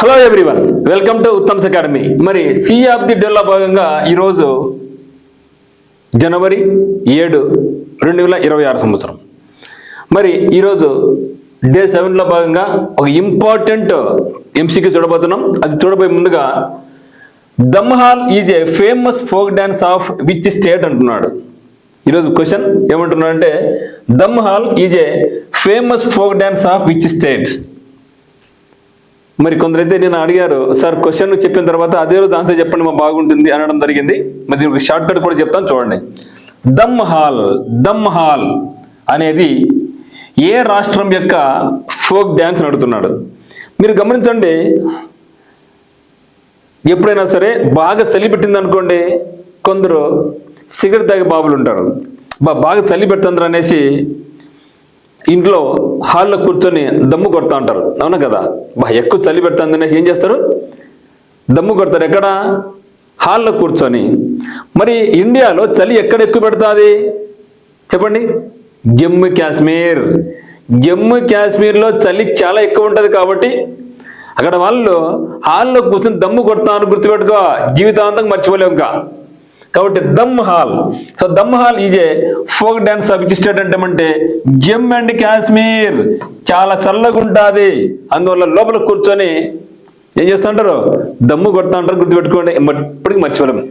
Hello everyone, welcome to Uttam's academy. మరి C of the డేలో భాగంగా ఈరోజు జనవరి 7, 2026 సంవత్సరం. మరి ఈరోజు డే 7లో భాగంగా ఒక ఇంపార్టెంట్ ఎంసీక్యూ చూడబోతున్నాం. అది చూడబోయే ముందుగా Dumhal is a famous folk dance of which state అంటున్నాడు. ఈరోజు క్వశ్చన్ ఏమంటున్నాడంటే Dumhal is a famous folk dance of which states. మరి కొందరైతే నేను అడిగారు, సార్ క్వశ్చన్ చెప్పిన తర్వాత అదే రోజు ఆన్సర్ చెప్పండి మా బాగుంటుంది అనడం జరిగింది. మరి దీనికి షార్ట్ కట్ కూడా చెప్తాను చూడండి. దమ్హాల్ అనేది ఏ రాష్ట్రం యొక్క ఫోక్ డ్యాన్స్ నడుతున్నాడు. మీరు గమనించండి, ఎప్పుడైనా సరే బాగా చలి పెట్టింది అనుకోండి, కొందరు సిగరెట్ తాగే బాబులు ఉంటారు. బాగా చలి పెడుతుండ్రు అనేసి ఇంట్లో హాల్లో కూర్చొని దమ్ము కొడతా ఉంటారు. అవునా కదా? ఎక్కువ చలి పెడుతుంది అనేసి ఏం చేస్తారు? దమ్ము కొడతారు. ఎక్కడ? హాల్లో కూర్చొని. మరి ఇండియాలో చలి ఎక్కడ ఎక్కువ పెడుతుంది చెప్పండి? జమ్మూ కాశ్మీర్. జమ్మూ కాశ్మీర్లో చలి చాలా ఎక్కువ ఉంటుంది కాబట్టి అక్కడ వాళ్ళు హాల్లో కూర్చొని దమ్ము కొడతాను. గుర్తుపెట్టుకో, జీవితాంతం మర్చిపోలేము ఇంకా. కాబట్టి Dumhal. So Dumhal is a folk dance of which state అంటే జమ్మూ అండ్ కాశ్మీర్. చాలా చల్లగా ఉంటుంది, అందువల్ల లోపల కూర్చొని ఏం చేస్తుంటారు? దమ్ము కొడతా ఉంటారు. గుర్తుపెట్టుకోండి, ఎప్పటికీ మర్చిపోలేము.